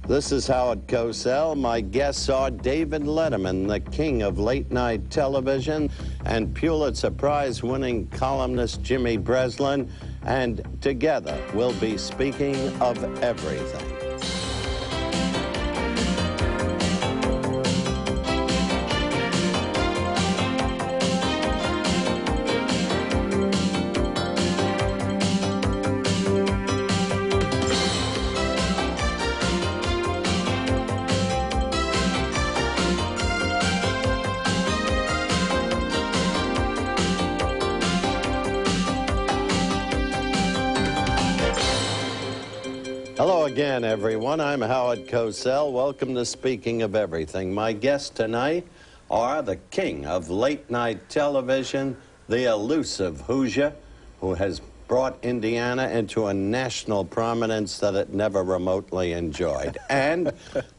This is Howard Cosell. My guests are David Letterman, the king of late-night television, and Pulitzer Prize-winning columnist Jimmy Breslin, and together we'll be speaking of everything. Hello again, everyone. I'm Howard Cosell. Welcome to Speaking of Everything. My guests tonight are the king of late-night television, the elusive Hoosier, who has brought Indiana into a national prominence that it never remotely enjoyed, and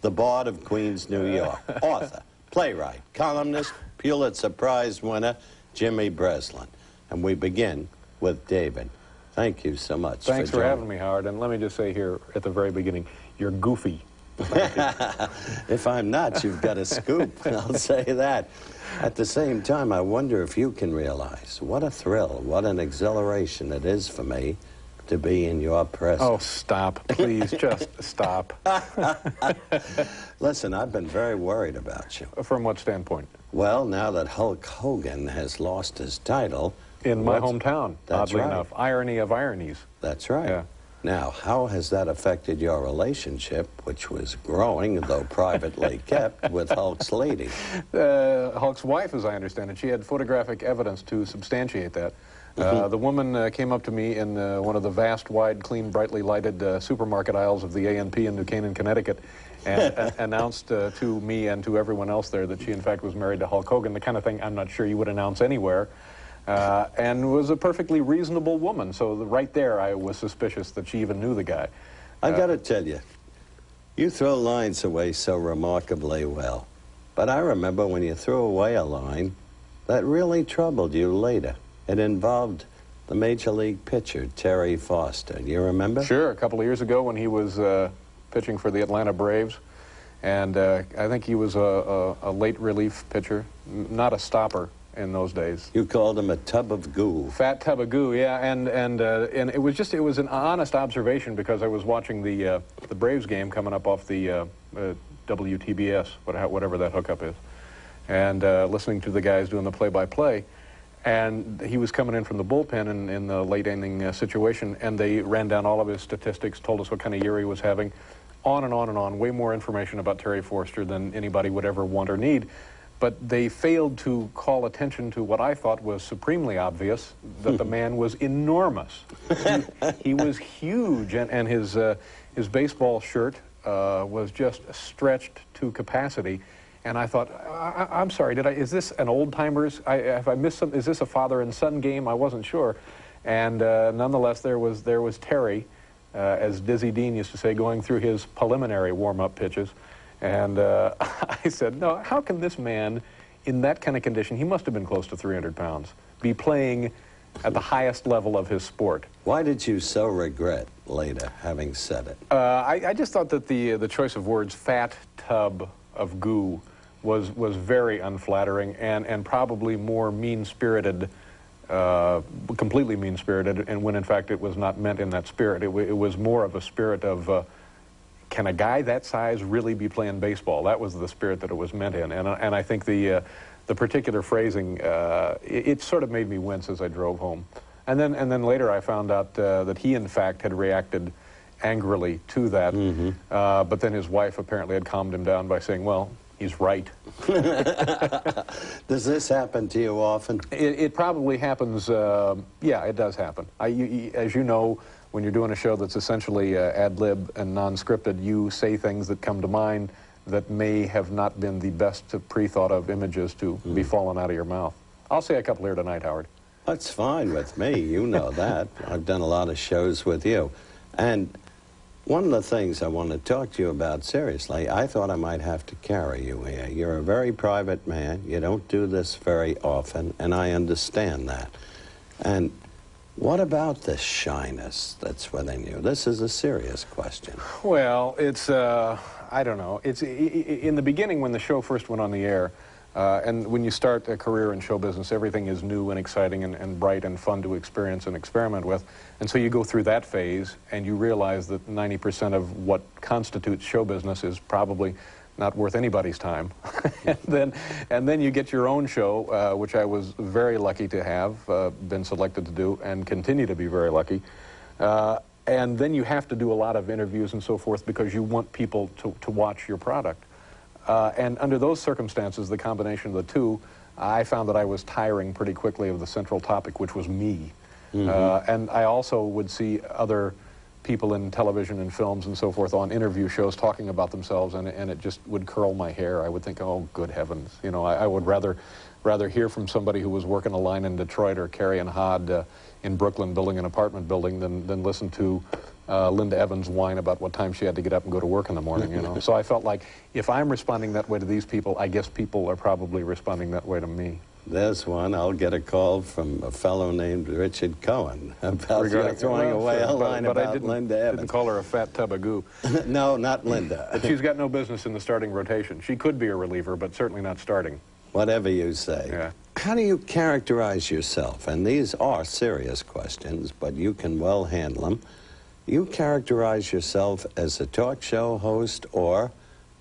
the Bard of Queens, New York, author, playwright, columnist, Pulitzer Prize winner, Jimmy Breslin. And we begin with David. Thank you so much. Thanks for having me, Howard. And let me just say here at the very beginning, you're goofy. If I'm not, you've got a scoop. I'll say that. At the same time, I wonder if you can realize what a thrill, what an exhilaration it is for me to be in your presence. Oh, stop. Please, just stop. Listen, I've been very worried about you. From what standpoint? Well, now that Hulk Hogan has lost his title... In my hometown, oddly right. enough. Irony of ironies. That's right. Yeah. Now, how has that affected your relationship, which was growing, though privately kept, with Hulk's lady? Hulk's wife, as I understand it. She had photographic evidence to substantiate that. The woman came up to me in one of the vast, wide, clean, brightly lighted supermarket aisles of the A&P in New Canaan, Connecticut, and announced to me and to everyone else there that she, in fact, was married to Hulk Hogan, the kind of thing I'm not sure you would announce anywhere. And was a perfectly reasonable woman. So right there, I was suspicious that she even knew the guy. I got to tell you, you throw lines away so remarkably well. But I remember when you threw away a line that really troubled you later. It involved the Major League pitcher, Terry Foster. Do you remember? Sure. A couple of years ago when he was pitching for the Atlanta Braves. And I think he was a late relief pitcher, not a stopper. In those days. You called him a tub of goo. Fat tub of goo, yeah, and it was an honest observation because I was watching the Braves game coming up off the WTBS, whatever that hookup is, and listening to the guys doing the play-by-play, and he was coming in from the bullpen in the late inning situation, and they ran down all of his statistics, told us what kind of year he was having, on and on and on, way more information about Terry Foster than anybody would ever want or need. But they failed to call attention to what I thought was supremely obvious, that the man was enormous. He was huge, and his baseball shirt was just stretched to capacity. And I thought, I'm sorry, is this an old-timers? Have I missed some? Is this a father and son game? I wasn't sure. And nonetheless, there was Terry, as Dizzy Dean used to say, going through his preliminary warm-up pitches. And I said, no, how can this man, in that kind of condition, he must have been close to 300 pounds, be playing at the highest level of his sport? Why did you so regret later having said it? I just thought that the choice of words, fat tub of goo, was very unflattering and probably more mean-spirited, completely mean-spirited, and when in fact it was not meant in that spirit. It was more of a spirit of... can a guy that size really be playing baseball? That was the spirit that it was meant in, and I think the particular phrasing it sort of made me wince as I drove home, and then later I found out that he in fact had reacted angrily to that, but then his wife apparently had calmed him down by saying, "Well, he's right." Does this happen to you often? It probably happens. Yeah, it does happen. As you know. When you're doing a show that's essentially ad-lib and non-scripted, you say things that come to mind that may have not been the best pre-thought-of images to be falling out of your mouth. I'll say a couple here tonight, Howard. That's fine with me. You know that. I've done a lot of shows with you. And one of the things I want to talk to you about seriously, I thought I might have to carry you here. You're a very private man. You don't do this very often, and I understand that. And what about this shyness that's within you? This is a serious question. Well, it's, I don't know. It's in the beginning when the show first went on the air, and when you start a career in show business, everything is new and exciting and bright and fun to experience and experiment with. And so you go through that phase, and you realize that 90% of what constitutes show business is probably not worth anybody's time. and then you get your own show, which I was very lucky to have been selected to do, and continue to be very lucky. And then you have to do a lot of interviews and so forth because you want people to watch your product. And under those circumstances, the combination of the two, I found that I was tiring pretty quickly of the central topic, which was me. And I also would see other people in television and films and so forth on interview shows talking about themselves, and it just would curl my hair. I would think, oh, good heavens. You know, I would rather hear from somebody who was working a line in Detroit or carrying hod in Brooklyn building an apartment building than listen to Linda Evans whine about what time she had to get up and go to work in the morning, you know. So I felt like if I'm responding that way to these people, I guess people are probably responding that way to me. There's one. I'll get a call from a fellow named Richard Cohen about you throwing away a line about Linda Evans. I didn't call her a fat tub of goo. No, not Linda. But she's got no business in the starting rotation. She could be a reliever, but certainly not starting. Whatever you say. Yeah. How do you characterize yourself? And these are serious questions, but you can well handle them. You characterize yourself as a talk show host or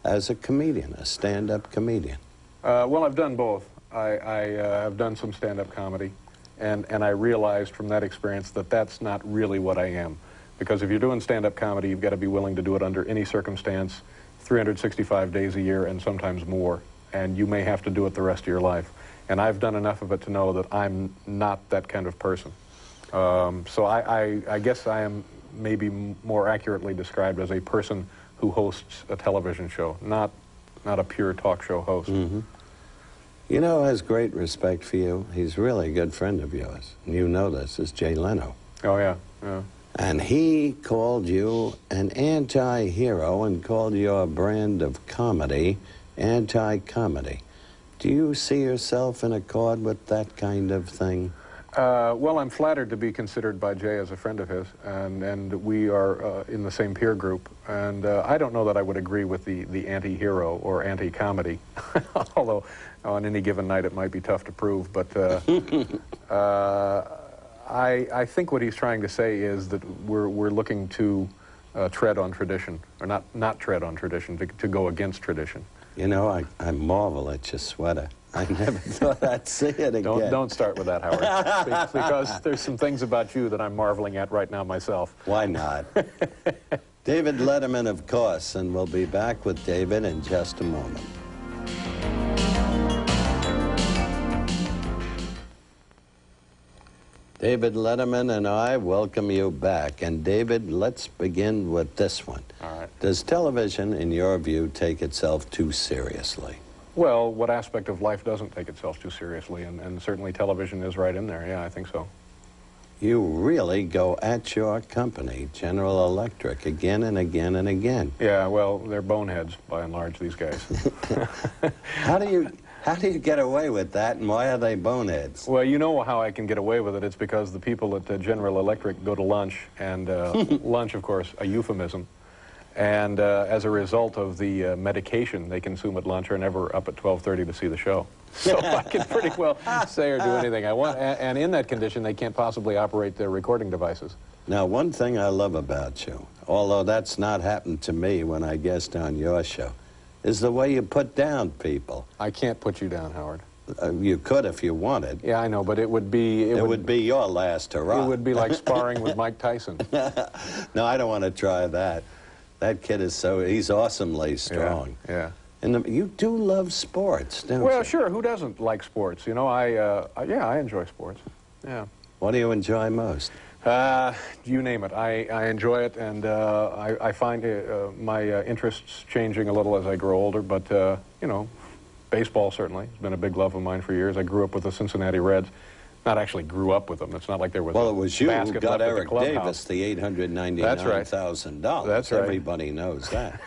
as a comedian, a stand-up comedian? Well, I've done both. I have done some stand-up comedy, and I realized from that experience that that's not really what I am. Because if you're doing stand-up comedy, you've got to be willing to do it under any circumstance, 365 days a year and sometimes more, and you may have to do it the rest of your life. And I've done enough of it to know that I'm not that kind of person. So I guess I am maybe more accurately described as a person who hosts a television show, not a pure talk show host. You know, has great respect for you. He's really a good friend of yours. You know this, is Jay Leno. Oh, yeah, yeah. And he called you an anti-hero and called your brand of comedy anti-comedy. Do you see yourself in accord with that kind of thing? Well, I'm flattered to be considered by Jay as a friend of his, and we are in the same peer group. And I don't know that I would agree with the anti-hero or anti-comedy, although on any given night it might be tough to prove. But I think what he's trying to say is that we're looking to tread on tradition, or not tread on tradition, to go against tradition. You know, I marvel at your sweater. I never thought I'd see it again. Don't start with that, Howard, because there's some things about you that I'm marveling at right now myself. Why not? David Letterman, of course, and we'll be back with David in just a moment. David Letterman and I welcome you back. And David, let's begin with this one. All right. Does television, in your view, take itself too seriously? Well, what aspect of life doesn't take itself too seriously? And certainly television is right in there. Yeah, I think so. You really go at your company, General Electric, again and again and again. Yeah, well, they're boneheads, by and large, these guys. How do you get away with that, and why are they boneheads? Well, you know how I can get away with it. It's because the people at General Electric go to lunch, and lunch, of course, a euphemism. And as a result of the medication they consume at lunch, are never up at 12:30 to see the show. So I can pretty well say or do anything I want. And in that condition, they can't possibly operate their recording devices. Now, one thing I love about you, although that's not happened to me when I guest on your show, is the way you put down people. I can't put you down, Howard. You could if you wanted. Yeah, I know, but it would be... It would be your last hurrah. It would be like sparring with Mike Tyson. No, I don't want to try that. That kid is he's awesomely strong. Yeah. And you do love sports, don't you? Well, sure. Who doesn't like sports? You know, I enjoy sports. Yeah. What do you enjoy most? You name it. I enjoy it, and I find my interests changing a little as I grow older, but, you know, baseball certainly has been a big love of mine for years. I grew up with the Cincinnati Reds. Not actually grew up with them. It's not like there was Well, it was you who got Eric Davis Davis the $899,000. That's right. Everybody knows that.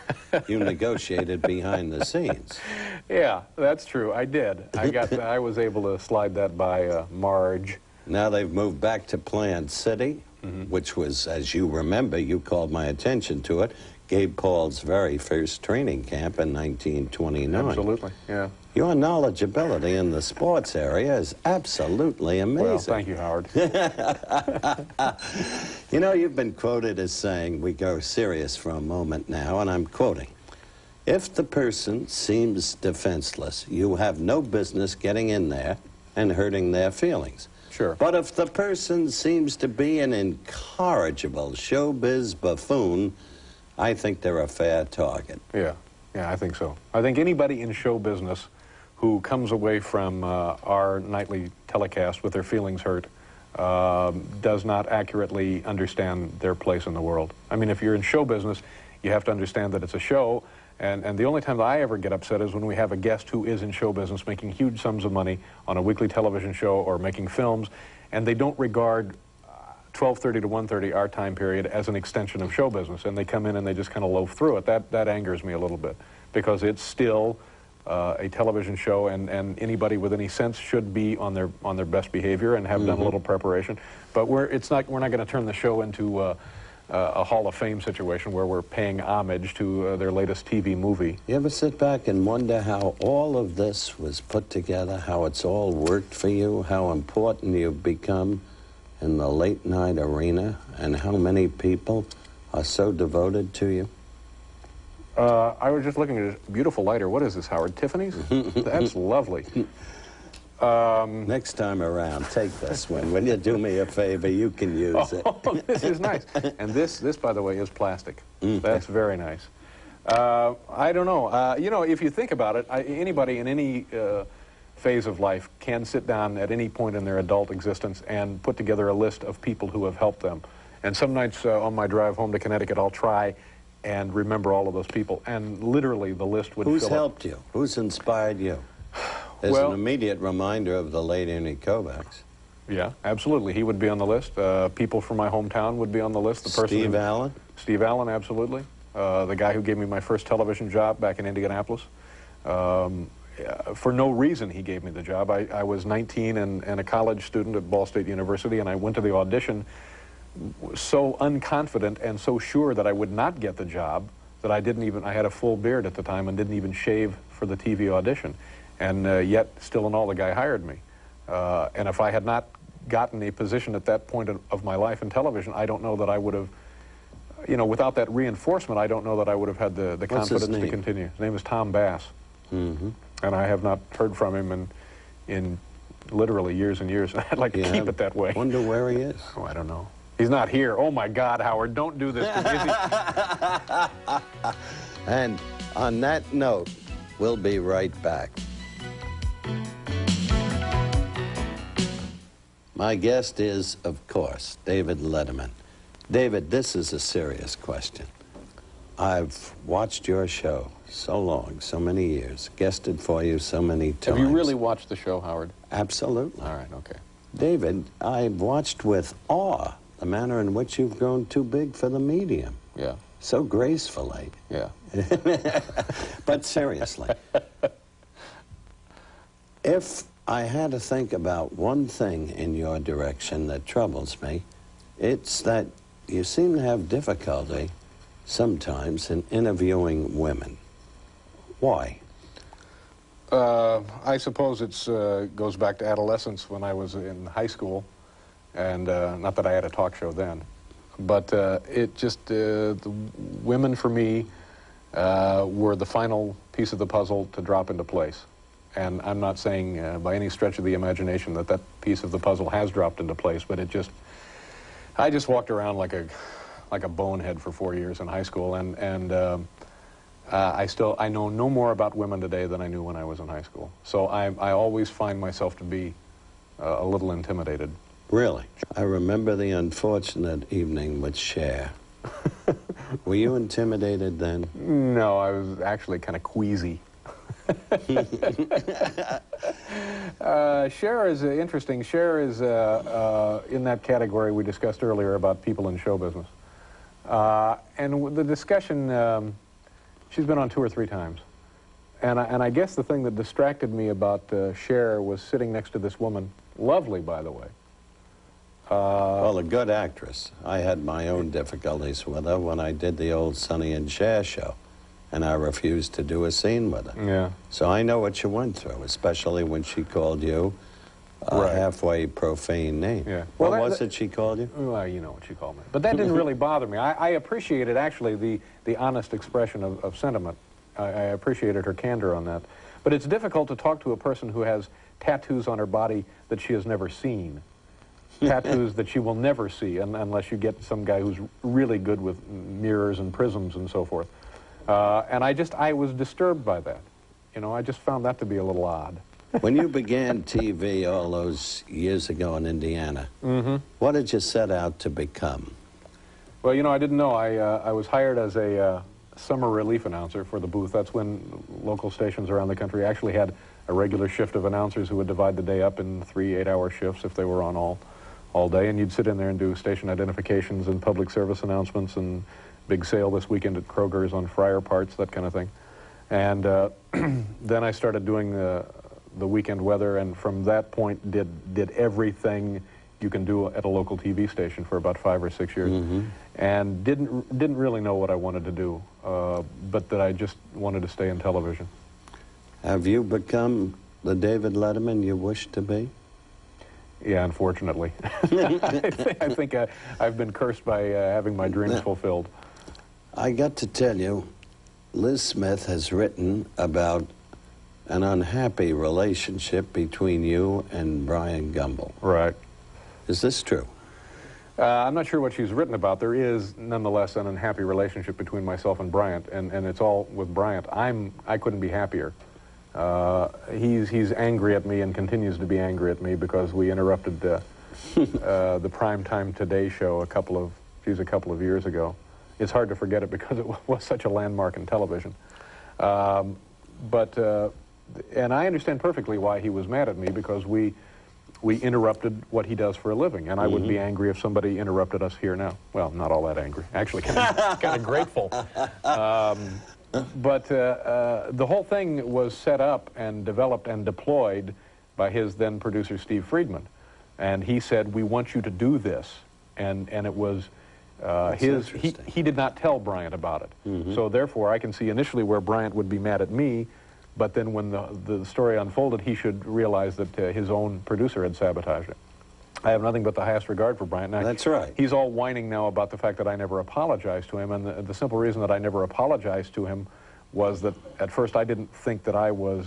You negotiated behind the scenes. Yeah, that's true. I did. I was able to slide that by Marge. Now they've moved back to Plant City, which was, as you remember, you called my attention to it, Gabe Paul's very first training camp in 1929. Absolutely, yeah. Your knowledgeability in the sports area is absolutely amazing. Well, thank you, Howard. You know, you've been quoted as saying, we go serious for a moment now, and I'm quoting, "If the person seems defenseless, you have no business getting in there and hurting their feelings. Sure. But if the person seems to be an incorrigible showbiz buffoon, I think they're a fair target." Yeah, I think so. I think anybody in show business who comes away from our nightly telecast with their feelings hurt does not accurately understand their place in the world. I mean, if you're in show business, you have to understand that it's a show, and the only time that I ever get upset is when we have a guest who is in show business making huge sums of money on a weekly television show or making films, and they don't regard 12:30 to 1:30, our time period, as an extension of show business, and they come in and they just kind of loaf through it. That angers me a little bit, because it's still a television show, and anybody with any sense should be on their best behavior and have done a little preparation. But we're not going to turn the show into a Hall of Fame situation where we're paying homage to their latest TV movie. You ever sit back and wonder how all of this was put together, how it's all worked for you, how important you've become in the late night arena, and how many people are so devoted to you? I was just looking at a beautiful lighter. What is this, Howard? Tiffany's? That's lovely. Next time around, take this one. Will you do me a favor? You can use it. Oh, this is nice. And this, by the way, is plastic. That's very nice. I don't know. You know, if you think about it, anybody in any phase of life can sit down at any point in their adult existence and put together a list of people who have helped them. And some nights on my drive home to Connecticut, I'll try and remember all of those people, and literally the list would fill up. Who's helped you? Who's inspired you? There's an immediate reminder of the late Ernie Kovacs. Yeah, absolutely. He would be on the list. People from my hometown would be on the list. Steve Allen? Steve Allen, absolutely. The guy who gave me my first television job back in Indianapolis. For no reason he gave me the job. I was 19 and a college student at Ball State University, and I went to the audition so unconfident and so sure that I would not get the job that I had a full beard at the time and didn't even shave for the TV audition. And yet, still in all, the guy hired me. And if I had not gotten a position at that point of my life in television, I don't know that I would have, you know, without that reinforcement, I don't know that I would have had the confidence to continue. His name is Tom Bass. And I have not heard from him in literally years and years. I'd like to keep it that way. Wonder where he is. Oh, I don't know. He's not here. Oh, my God, Howard, don't do this to me. And on that note, we'll be right back. My guest is, of course, David Letterman. David, this is a serious question. I've watched your show so long, so many years, guested for you so many times. Have you really watched the show, Howard? Absolutely. All right, okay. David, I've watched with awe the manner in which you've grown too big for the medium. Yeah. So gracefully. Yeah. But seriously, if I had to think about one thing in your direction that troubles me, it's that you seem to have difficulty sometimes in interviewing women. Why? I suppose it goes back to adolescence when I was in high school, and not that I had a talk show then, but it just, the women for me were the final piece of the puzzle to drop into place. And I'm not saying by any stretch of the imagination that that piece of the puzzle has dropped into place, but it just, I just walked around like a bonehead for 4 years in high school, and I know no more about women today than I knew when I was in high school. So I always find myself to be a little intimidated. Really? I remember the unfortunate evening with Cher. Were you intimidated then? No, I was actually kind of queasy. Cher is interesting. Cher is in that category we discussed earlier about people in show business. And the discussion, she's been on 2 or 3 times. And I guess the thing that distracted me about Cher was sitting next to this woman, lovely, by the way, Well, a good actress. I had my own difficulties with her when I did the old Sonny and Cher show, and I refused to do a scene with her. Yeah. So I know what you went through, especially when she called you a halfway profane name. Yeah. What was it she called you? Well, you know what she called me. But that didn't really bother me. I appreciated, actually, the honest expression of sentiment. I appreciated her candor on that. But it's difficult to talk to a person who has tattoos on her body that she has never seen. Tattoos that she will never see unless you get some guy who's really good with mirrors and prisms and so forth. And I was disturbed by that. You know, I just found that to be a little odd. When you began TV all those years ago in Indiana, what did you set out to become? Well, you know, I didn't know. I was hired as a summer relief announcer for the booth. That's when local stations around the country actually had a regular shift of announcers who would divide the day up in 3 8-hour shifts if they were on all day. And you'd sit in there and do station identifications and public service announcements and big sale this weekend at Kroger's on fryer parts, that kind of thing. And then I started doing the weekend weather, and from that point did everything you can do at a local TV station for about 5 or 6 years, and didn't really know what I wanted to do, but that I just wanted to stay in television. Have you become the David Letterman you wish to be? Yeah, unfortunately. I think I've been cursed by having my dreams fulfilled. I got to tell you, Liz Smith has written about an unhappy relationship between you and Brian Gumbel. Right. Is this true? I'm not sure what she's written about. There is, nonetheless, an unhappy relationship between myself and Bryant, and it's all with Bryant. I couldn't be happier. He's angry at me and continues to be angry at me because we interrupted the Primetime Today show a couple of years ago. It's hard to forget it because it was such a landmark in television. And I understand perfectly why he was mad at me, because we interrupted what he does for a living, and I would be angry if somebody interrupted us here now. Well, not all that angry. Actually, kind of grateful. But the whole thing was set up and developed and deployed by his then producer, Steve Friedman. And he said, we want you to do this. And it was he did not tell Bryant about it. So therefore, I can see initially where Bryant would be mad at me, but then when the story unfolded, he should realize that his own producer had sabotaged it. I have nothing but the highest regard for Bryant. Now, that's right. He's all whining now about the fact that I never apologized to him, and the simple reason that I never apologized to him was that at first I didn't think that I was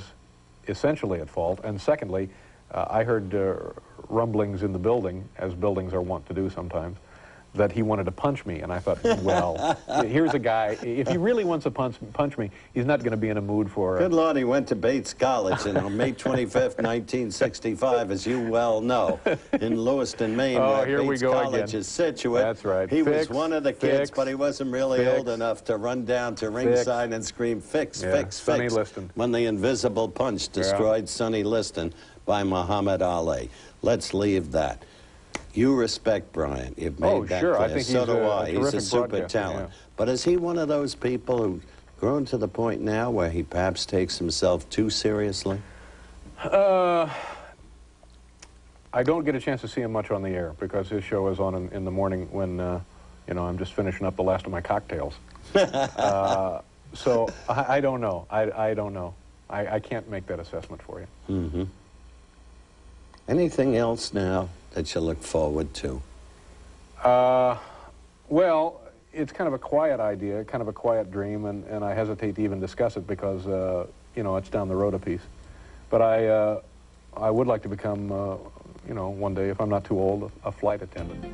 essentially at fault, and secondly, I heard rumblings in the building, as buildings are wont to do sometimes, that he wanted to punch me, and I thought, well, here's a guy, if he really wants to punch me, he's not going to be in a mood for... Good Lord, he went to Bates College on May 25th, 1965, as you well know, in Lewiston, Maine, where Bates College is situated. That's right. He was one of the kids, but he wasn't really old enough to run down to ringside and scream, fix, fix, Sonny fix, Liston. When the invisible punch destroyed Sonny Liston by Muhammad Ali. Let's leave that. You respect Bryant. You've made that clear. I think so do I. He's a super talent. Yeah. But is he one of those people who's grown to the point now where he perhaps takes himself too seriously? I don't get a chance to see him much on the air because his show is on in the morning when, you know, I'm just finishing up the last of my cocktails. So I don't know. I don't know. I can't make that assessment for you. Anything else now that you look forward to? Well, it's kind of a quiet idea, kind of a quiet dream, and I hesitate to even discuss it because, you know, it's down the road a piece. But I would like to become, you know, one day, if I'm not too old, a flight attendant.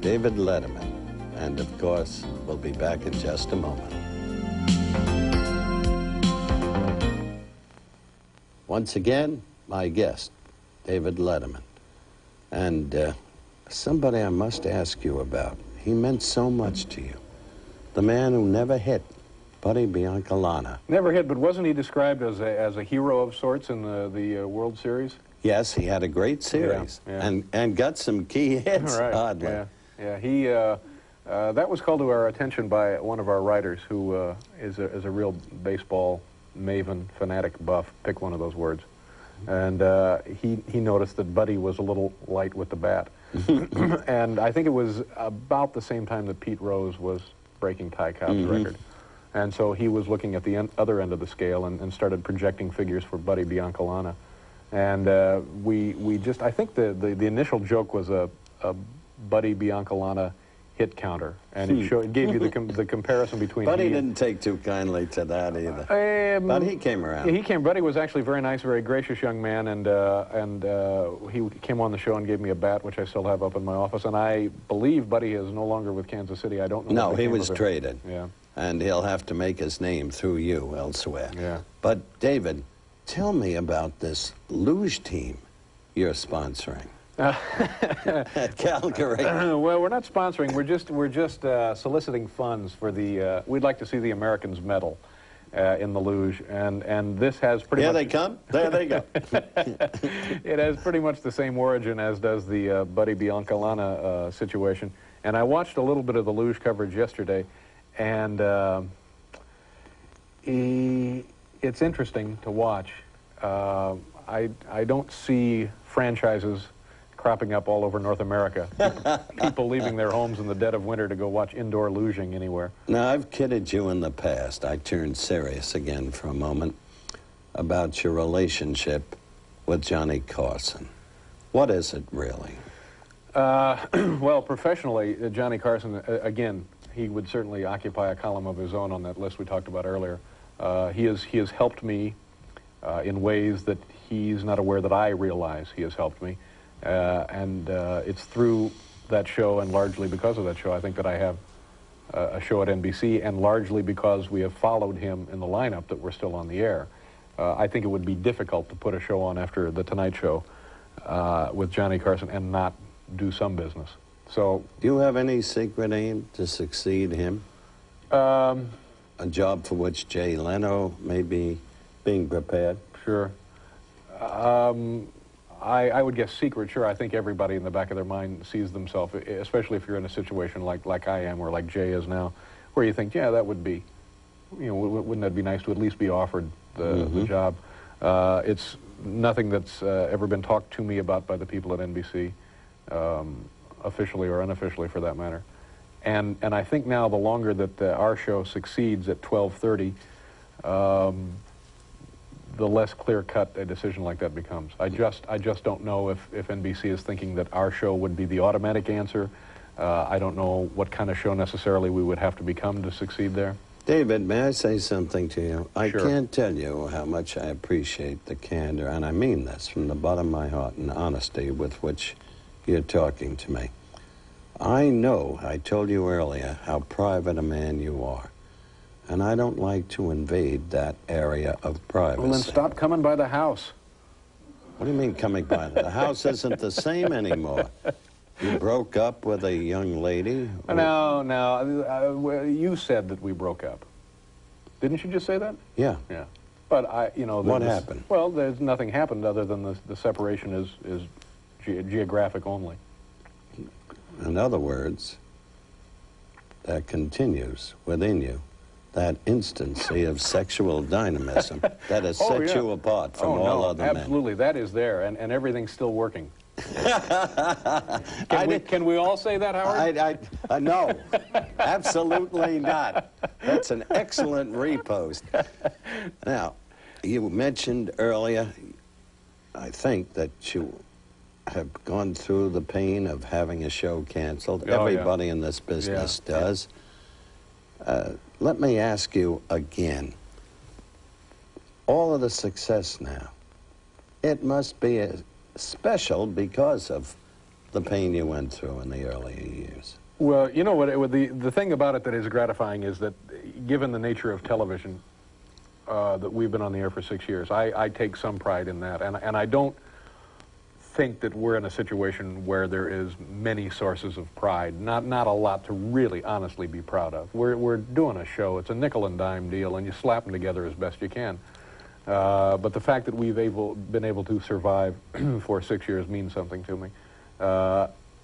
David Letterman. And, of course, we'll be back in just a moment. Once again, my guest, David Letterman. And somebody I must ask you about. He meant so much to you. The man who never hit, Buddy Biancalana. Never hit, but wasn't he described as a hero of sorts in the World Series? Yes, he had a great series. And got some key hits, oddly. Yeah, he... that was called to our attention by one of our writers who is a real baseball maven, fanatic buff, pick one of those words. And he noticed that Buddy was a little light with the bat. And I think it was about the same time that Pete Rose was breaking Ty Cobb's record. And so he was looking at the other end of the scale and started projecting figures for Buddy Biancalana. And I think the initial joke was a Buddy Biancalana hit counter, and it gave you the comparison between. Buddy didn't take too kindly to that either. But he came around. Buddy was actually very nice, very gracious young man, and he came on the show and gave me a bat, which I still have up in my office. And I believe Buddy is no longer with Kansas City. I don't know. No, he was traded. Yeah. And he'll have to make his name through you elsewhere. Yeah. But David, tell me about this luge team you're sponsoring. At Calgary. Well, we're not sponsoring. We're just soliciting funds for the. We'd like to see the Americans medal in the luge, and this has pretty. Here much, they come. There they go. It has pretty much the same origin as does the Buddy Biancalana situation. And I watched a little bit of the luge coverage yesterday, and it's interesting to watch. I don't see franchises cropping up all over North America. People leaving their homes in the dead of winter to go watch indoor luging anywhere. Now, I've kidded you in the past. I turned serious again for a moment about your relationship with Johnny Carson. What is it really? Well, professionally, Johnny Carson, again, he would certainly occupy a column of his own on that list we talked about earlier. He has helped me in ways that he's not aware that I realize he has helped me. It's through that show and largely because of that show, I think, that I have a show at NBC, and largely because we have followed him in the lineup that we're still on the air. I think it would be difficult to put a show on after The Tonight Show with Johnny Carson and not do some business. So, do you have any secret aim to succeed him? A job for which Jay Leno may be being prepared? Sure. I would guess secret, sure. I think everybody in the back of their mind sees themselves, especially if you're in a situation like I am or like Jay is now, where you think, yeah, that would be, wouldn't that be nice to at least be offered the job? It's nothing that's ever been talked to me about by the people at NBC, officially or unofficially for that matter. And I think now the longer that our show succeeds at 12:30, the less clear-cut a decision like that becomes. I just don't know if NBC is thinking that our show would be the automatic answer. I don't know what kind of show necessarily we would have to become to succeed there. David, may I say something to you? I Sure. can't tell you how much I appreciate the candor, and I mean this from the bottom of my heart, and honesty with which you're talking to me. I know, I told you earlier, how private a man you are. And I don't like to invade that area of privacy. Well, then stop coming by the house. What do you mean coming by? The house isn't the same anymore. You broke up with a young lady? Or... No, you said that we broke up. Didn't you just say that? Yeah. Yeah. But What happened? Well, there's nothing happened other than the separation is geographic only. In other words, that continues within you. That instancy of sexual dynamism that has set you apart from all other men. Absolutely, that is there, and everything's still working. Can we all say that, Howard? No, absolutely not. That's an excellent repost. Now, you mentioned earlier, I think, that you have gone through the pain of having a show canceled. Oh, Everybody in this business does. Let me ask you again. All of the success now, it must be special because of the pain you went through in the earlier years. Well, you know what? The thing about it that is gratifying is that, given the nature of television, that we've been on the air for 6 years, I take some pride in that, and I don't think that we're in a situation where there is many sources of pride. Not a lot to really honestly be proud of. We're doing a show. It's a nickel and dime deal, and you slap them together as best you can. But the fact that we've been able to survive for 6 years means something to me.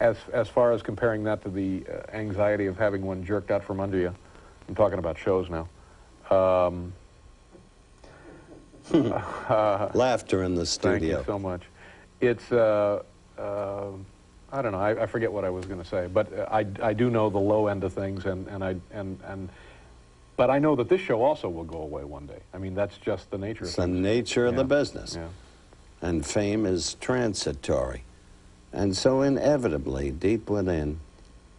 As far as comparing that to the anxiety of having one jerked out from under you, I'm talking about shows now. Laughter in the studio. Thank you so much. It's, I don't know, I forget what I was going to say, but I do know the low end of things, but I know that this show also will go away one day. I mean, that's just the nature of it's things. the nature of the business. Yeah. And fame is transitory. And so inevitably, deep within,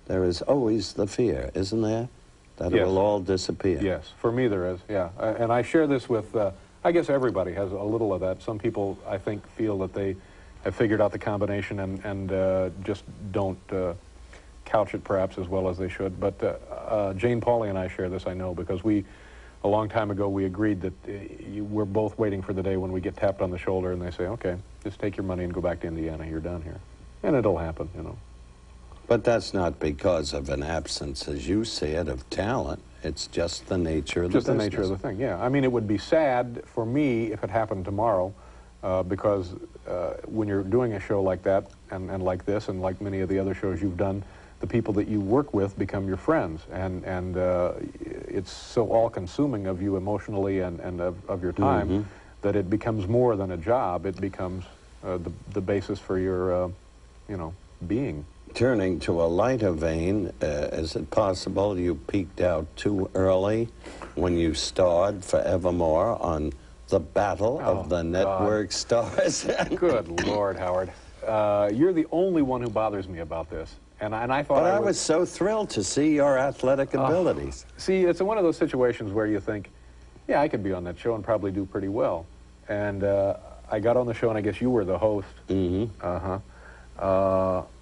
there is always the fear, isn't there? That it Yes. will all disappear. Yes, for me there is, yeah. And I share this with, I guess everybody has a little of that. Some people, I think, feel that they have figured out the combination and just don't couch it perhaps as well as they should. But Jane Pauley and I share this, I know, because a long time ago, we agreed that we're both waiting for the day when we get tapped on the shoulder and they say, okay, just take your money and go back to Indiana, you're done here. And it'll happen, you know. But that's not because of an absence, as you see it, of talent. It's just the nature of the business. Just the nature of the thing, yeah. I mean, it would be sad for me if it happened tomorrow, because when you're doing a show like that, and like this, and like many of the other shows you've done, the people that you work with become your friends, and it's so all-consuming of you emotionally and of your time that it becomes more than a job. It becomes the basis for your, you know, being. Turning to a lighter vein, is it possible you peaked out too early when you starred forevermore on the Battle of the Network Stars? Good Lord, Howard. You're the only one who bothers me about this. And I thought But I was so thrilled to see your athletic abilities. See, it's one of those situations where you think, yeah, I could be on that show and probably do pretty well. And I got on the show, and I guess you were the host.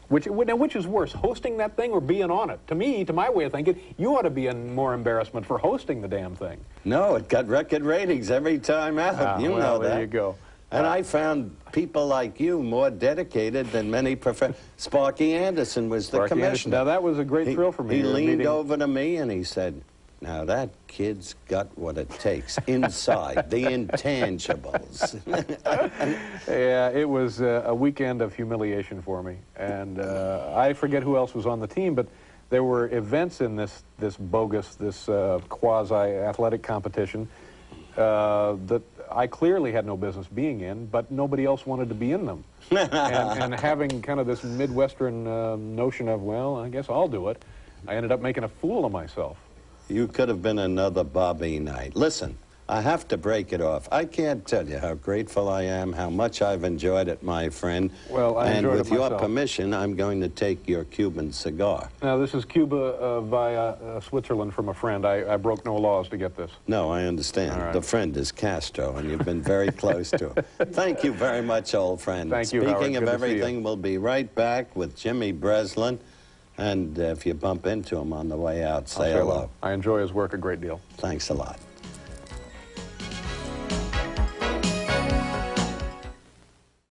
Which is worse, hosting that thing or being on it? To me, to my way of thinking, you ought to be in more embarrassment for hosting the damn thing. No, it got record ratings every time out. You know that. There you go. And I found people like you more dedicated than many professionals. Sparky Anderson was the commissioner. Now, that was a great thrill for me. He leaned over to me and he said, now that kid's got what it takes inside, the intangibles. Yeah, it was a weekend of humiliation for me. And I forget who else was on the team, but there were events in this bogus, this quasi-athletic competition that I clearly had no business being in, but nobody else wanted to be in them. and having kind of this Midwestern notion of, well, I guess I'll do it, I ended up making a fool of myself. You could have been another Bobby Knight. Listen, I have to break it off. I can't tell you how grateful I am, how much I've enjoyed it, my friend. Well, I enjoyed it myself. And with your permission, I'm going to take your Cuban cigar. Now, this is Cuba via Switzerland from a friend. I broke no laws to get this. No, I understand. All right. The friend is Castro, and you've been very close to him. Thank you very much, old friend. Thank you, Speaking Howard. of Good to see you. everything, we'll be right back with Jimmy Breslin. And if you bump into him on the way out, say hello. I enjoy his work a great deal. Thanks a lot.